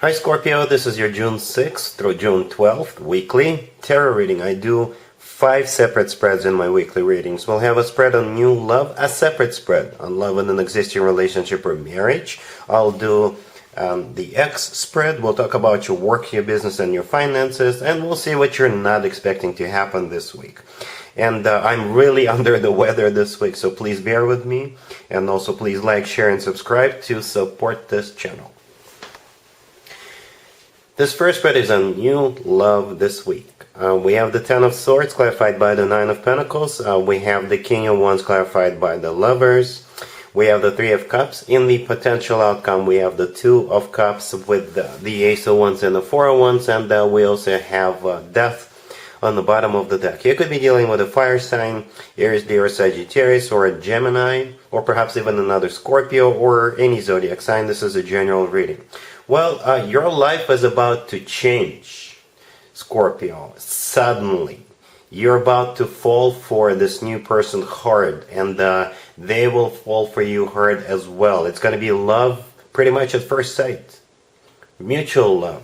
Hi Scorpio, this is your June 6th through June 12th weekly tarot reading. I do 5 separate spreads in my weekly readings. We'll have a spread on new love, a separate spread on love in an existing relationship or marriage. I'll do the X spread. We'll talk about your work, your business, and your finances, and we'll see what you're not expecting to happen this week. And I'm really under the weather this week, so please bear with me. And also please like, share, and subscribe to support this channel. This first spread is on new love this week. We have the Ten of Swords clarified by the Nine of Pentacles. We have the King of Wands clarified by the Lovers. We have the Three of Cups. In the potential outcome, we have the Two of Cups with the Ace of Wands and the Four of Wands. And we also have Death on the bottom of the deck. You could be dealing with a fire sign, Aries, Leo, Sagittarius, or a Gemini, or perhaps even another Scorpio, or any zodiac sign. This is a general reading. Well, your life is about to change, Scorpio. Suddenly, you're about to fall for this new person hard, and they will fall for you hard as well. It's going to be love pretty much at first sight. Mutual love.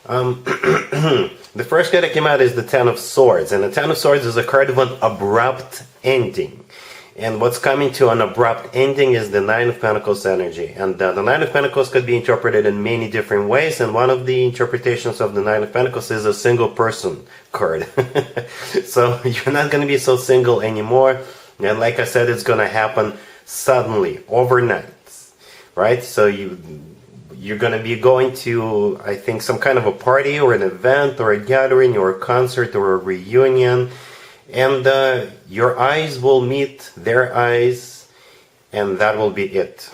The first card that came out is the Ten of Swords, and the Ten of Swords is a card of an abrupt ending. And what's coming to an abrupt ending is the Nine of Pentacles energy. And the Nine of Pentacles could be interpreted in many different ways, and one of the interpretations of the Nine of Pentacles is a single person card. So you're not going to be so single anymore, and like I said, it's going to happen suddenly, overnight, right? So you're going to be going to, I think, some kind of a party or an event or a gathering or a concert or a reunion, and your eyes will meet their eyes, and that will be it.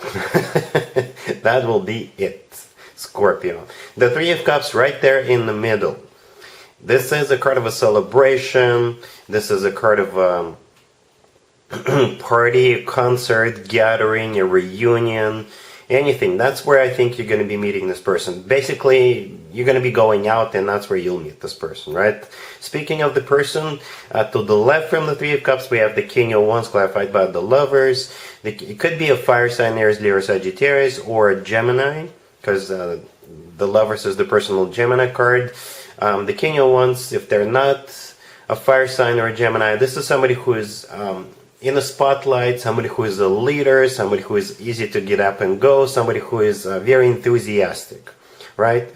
That will be it, Scorpio. The Three of Cups right there in the middle. This is a card of a celebration. This is a card of a party, a concert, gathering, a reunion, anything. That's where I think you're going to be meeting this person. Basically, you're going to be going out, and that's where you'll meet this person, right? Speaking of the person, to the left from the Three of Cups, we have the King of Wands clarified by the Lovers. It could be a fire sign, Aries, Leo, Sagittarius, or a Gemini, because the Lovers is the personal Gemini card. The King of Wands, if they're not a fire sign or a Gemini, this is somebody who is in the spotlight, somebody who is a leader, somebody who is easy to get up and go, somebody who is very enthusiastic, right?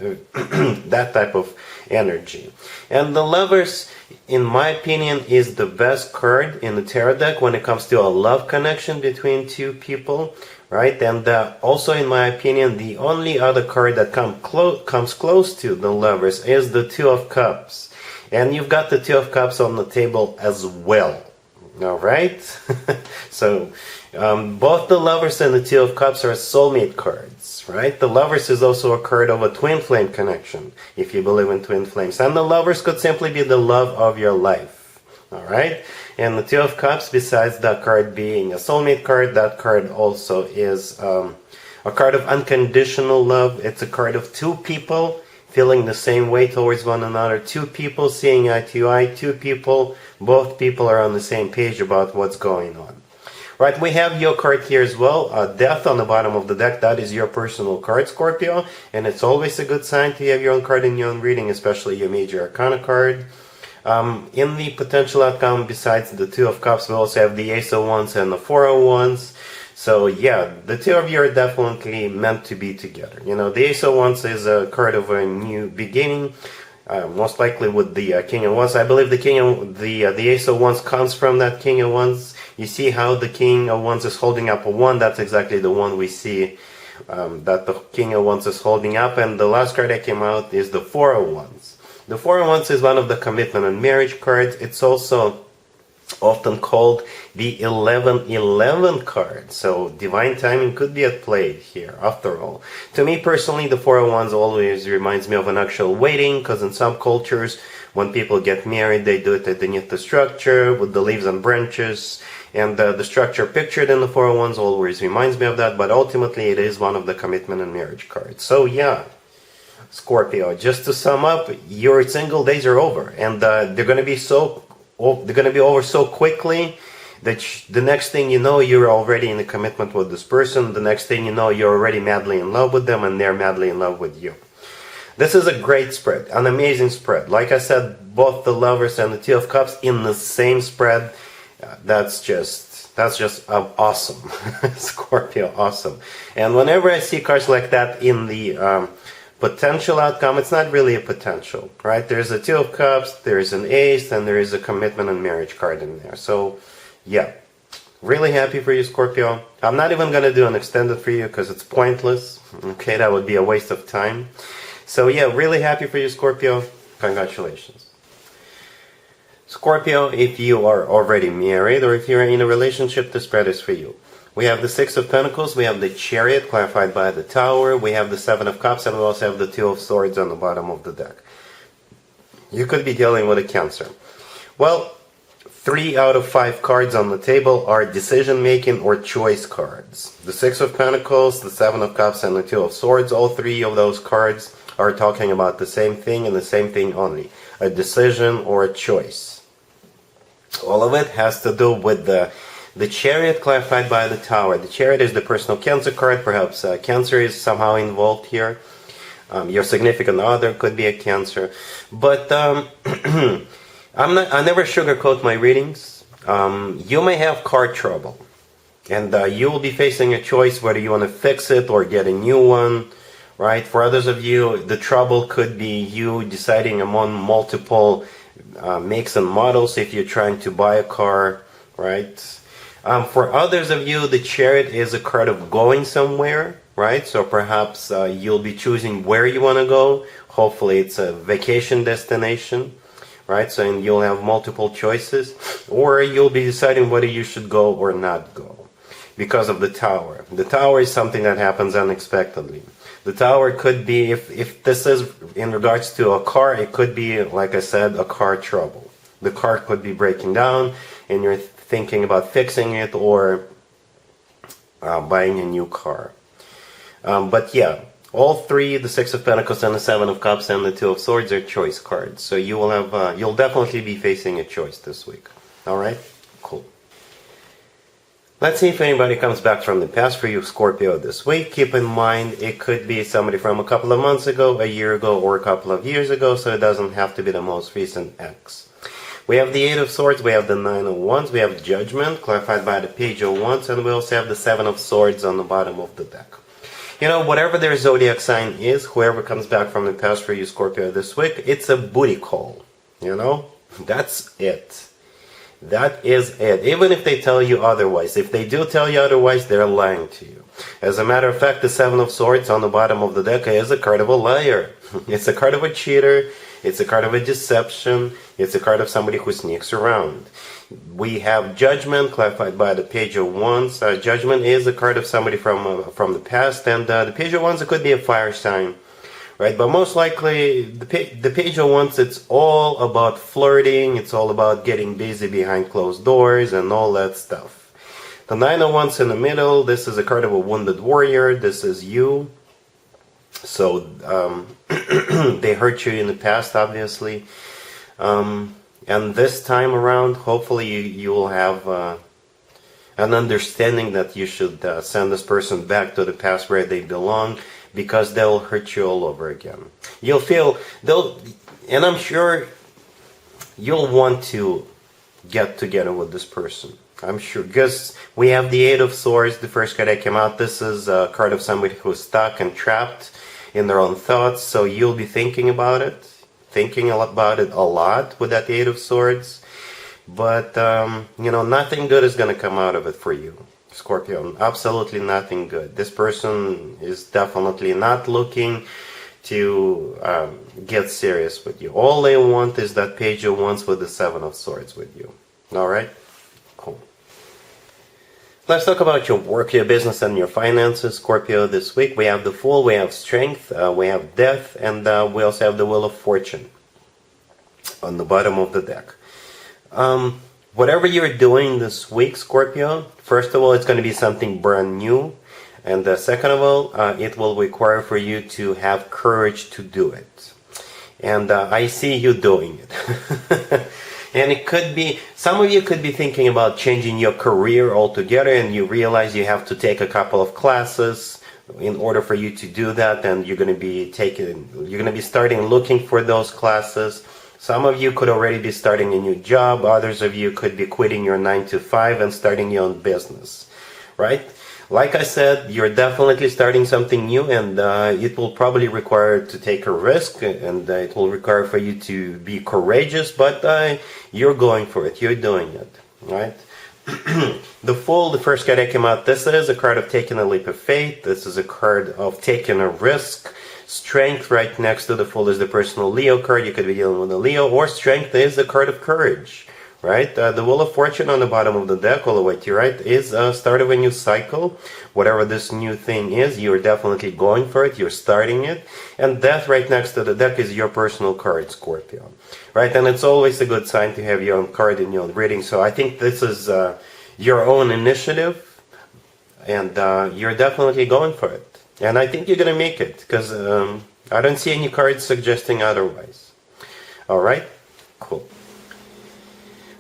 That type of energy. And the Lovers, in my opinion, is the best card in the tarot deck when it comes to a love connection between two people, right? And also, in my opinion, the only other card that comes close to the Lovers is the Two of Cups. And you've got the Two of Cups on the table as well. All right, so both the Lovers and the Two of Cups are soulmate cards, right? The Lovers is also a card of a twin flame connection, if you believe in twin flames. And the Lovers could simply be the love of your life, all right? And the Two of Cups, besides that card being a soulmate card, that card also is a card of unconditional love. It's a card of two people feeling the same way towards one another, two people seeing eye to eye, two people, both people are on the same page about what's going on. Right, we have your card here as well, Death on the bottom of the deck. That is your personal card, Scorpio, and it's always a good sign to have your own card in your own reading, especially your major arcana card. In the potential outcome, besides the Two of Cups, we also have the Ace of Wands and the Four of Wands. So yeah, the two of you are definitely meant to be together. You know, the Ace of Wands is a card of a new beginning, most likely with the King of Wands. I believe the Ace of Wands comes from that King of Wands. You see how the King of Wands is holding up a one. That's exactly the one we see that the King of Wands is holding up. And the last card that came out is the Four of Wands. The Four of Wands is one of the commitment and marriage cards. It's also often called the 11-11 card, so divine timing could be at play here after all. To me personally, the Four of Wands always reminds me of an actual wedding, because in some cultures when people get married they do it underneath the structure with the leaves and branches, and the structure pictured in the Four of Wands always reminds me of that, but ultimately it is one of the commitment and marriage cards. So yeah, Scorpio, just to sum up, your single days are over, and they're going to be over so quickly that the next thing you know, you're already in a commitment with this person. The next thing you know, you're already madly in love with them, and they're madly in love with you. This is a great spread, an amazing spread. Like I said, both the Lovers and the Two of Cups in the same spread. That's just awesome. Scorpio, awesome. And whenever I see cards like that in the potential outcome, it's not really a potential, right? There's a Two of Cups, there's an Ace, and there is a commitment and marriage card in there. So, yeah, really happy for you, Scorpio. I'm not even going to do an extended for you because it's pointless. Okay, that would be a waste of time. So, yeah, really happy for you, Scorpio. Congratulations. Scorpio, if you are already married or if you're in a relationship, the spread is for you. We have the Six of Pentacles, we have the Chariot clarified by the Tower, we have the Seven of Cups, and we also have the Two of Swords on the bottom of the deck. You could be dealing with a Cancer. Well, 3 out of 5 cards on the table are decision-making or choice cards. The Six of Pentacles, the Seven of Cups, and the Two of Swords, all 3 of those cards are talking about the same thing and the same thing only. A decision or a choice. All of it has to do with the Chariot clarified by the Tower. The Chariot is the personal Cancer card. Perhaps Cancer is somehow involved here. Your significant other could be a Cancer. But I never sugarcoat my readings. You may have car trouble. And you will be facing a choice whether you want to fix it or get a new one. Right? For others of you, the trouble could be you deciding among multiple makes and models if you're trying to buy a car. Right? For others of you, the Chariot is a card of going somewhere, right? So perhaps you'll be choosing where you want to go. Hopefully it's a vacation destination, right? So you'll have multiple choices. Or you'll be deciding whether you should go or not go because of the Tower. The Tower is something that happens unexpectedly. The Tower could be, if this is in regards to a car, it could be, like I said, a car trouble. The car could be breaking down and you're thinking about fixing it or buying a new car. But yeah, all 3, the Six of Pentacles and the Seven of Cups and the Two of Swords are choice cards. So you will have, you'll definitely be facing a choice this week. All right, cool. Let's see if anybody comes back from the past for you, Scorpio, this week. Keep in mind, it could be somebody from a couple of months ago, a year ago, or a couple of years ago, so it doesn't have to be the most recent ex. We have the Eight of Swords, we have the Nine of Wands, we have Judgment, clarified by the Page of Wands, and we also have the Seven of Swords on the bottom of the deck. You know, whatever their zodiac sign is, whoever comes back from the past for you, Scorpio, this week, it's a booty call. You know? That's it. That is it. Even if they tell you otherwise. If they do tell you otherwise, they're lying to you. As a matter of fact, the Seven of Swords on the bottom of the deck is a card of a liar. It's a card of a cheater. It's a card of a deception. It's a card of somebody who sneaks around. We have Judgment, clarified by the Page of Wands. Judgment is a card of somebody from the past. And the Page of Wands, it could be a fire sign. Right, but most likely, the Page of Wands, it's all about flirting, it's all about getting busy behind closed doors and all that stuff. The Nine of Wands in the middle, this is a card of a wounded warrior, this is you. So, they hurt you in the past, obviously. And this time around, hopefully you will have an understanding that you should send this person back to the past where they belong, because they'll hurt you all over again. You'll feel, and I'm sure you'll want to get together with this person. I'm sure, because we have the Eight of Swords, the first card that came out. This is a card of somebody who's stuck and trapped in their own thoughts, so you'll be thinking about it a lot with that Eight of Swords. But, you know, nothing good is going to come out of it for you, Scorpio. Absolutely nothing good. This person is definitely not looking to get serious with you. All they want is that Page of Wands with the Seven of Swords with you. Alright? Cool. Let's talk about your work, your business, and your finances, Scorpio, this week. We have the Fool, we have Strength, we have Death, and we also have the Wheel of Fortune on the bottom of the deck. Whatever you're doing this week, Scorpio, first of all, it's going to be something brand new. And second of all, it will require for you to have courage to do it. And I see you doing it. And it could be, some of you could be thinking about changing your career altogether, and you realize you have to take a couple of classes, in order for you to do that, then you're going to be starting looking for those classes. Some of you could already be starting a new job. Others of you could be quitting your 9 to 5 and starting your own business, right? Like I said, you're definitely starting something new, and it will probably require to take a risk, and it will require for you to be courageous, but you're going for it. You're doing it, right? The Fool, the first card that came out, this is a card of taking a leap of faith. This is a card of taking a risk. Strength, right next to the Fool, is the personal Leo card. You could be dealing with a Leo, or Strength is a card of courage, right? The Wheel of Fortune on the bottom of the deck, all the way to your right, is a start of a new cycle. Whatever this new thing is, you're definitely going for it. You're starting it. And Death, right next to the deck, is your personal card, Scorpio, right? And it's always a good sign to have your own card in your own reading. So I think this is your own initiative, and you're definitely going for it. And I think you're going to make it, because I don't see any cards suggesting otherwise. All right? Cool.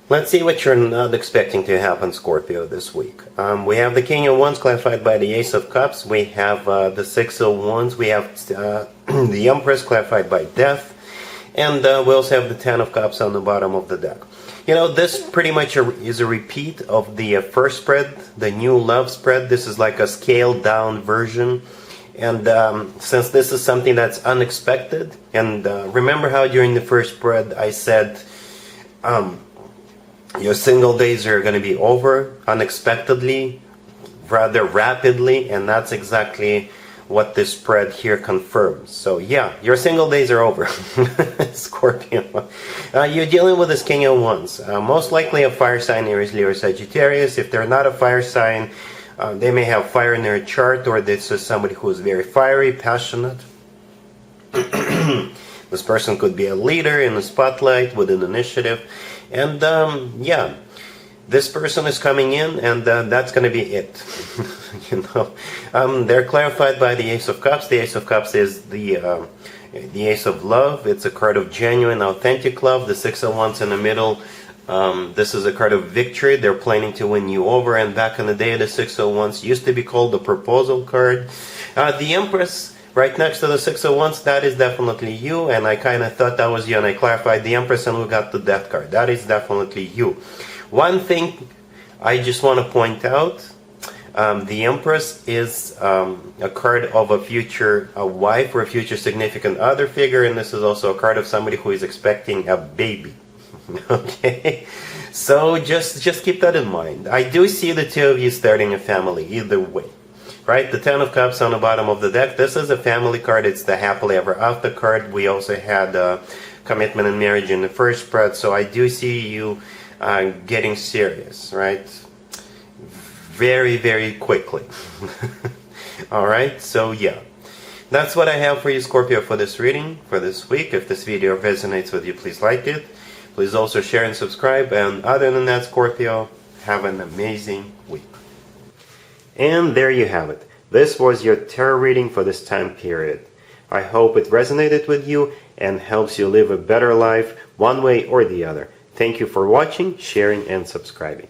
Let's see what you're not expecting to happen, Scorpio, this week. We have the King of Wands clarified by the Ace of Cups. We have the Six of Wands. We have the Empress clarified by Death. And we also have the Ten of Cups on the bottom of the deck. You know, this pretty much is a repeat of the first spread, the new love spread. This is like a scaled down version. And since this is something that's unexpected, and remember how during the first spread I said your single days are going to be over unexpectedly, rather rapidly, and that's exactly what this spread here confirms. So yeah, your single days are over, Scorpio. You're dealing with this King of Wands. Most likely a fire sign, Aries, Leo, or Sagittarius. If they're not a fire sign, they may have fire in their chart, or this is somebody who is very fiery, passionate. This person could be a leader in the spotlight with an initiative. And yeah, this person is coming in, and that's going to be it. You know, they're clarified by the Ace of Cups. The Ace of Cups is the Ace of Love. It's a card of genuine, authentic love. The Six of Wands in the middle. This is a card of victory. They're planning to win you over. And back in the day, the Six of Wands used to be called the proposal card. The Empress, right next to the Six of Wands, that is definitely you. And I kind of thought that was you, and I clarified the Empress, and we got the Death card. That is definitely you. One thing I just want to point out, the Empress is a card of a future wife or a future significant other figure, and this is also a card of somebody who is expecting a baby. Okay, so just keep that in mind. I do see the two of you starting a family either way, right? The Ten of Cups on the bottom of the deck, this is a family card. It's the happily ever after card. We also had commitment and marriage in the first spread, so I do see you getting serious, right? Very, very quickly. All right, so yeah, that's what I have for you, Scorpio, for this reading for this week. If this video resonates with you, please like it. Please also share and subscribe. And other than that, Scorpio, have an amazing week. And there you have it. This was your tarot reading for this time period. I hope it resonated with you and helps you live a better life one way or the other. Thank you for watching, sharing, and subscribing.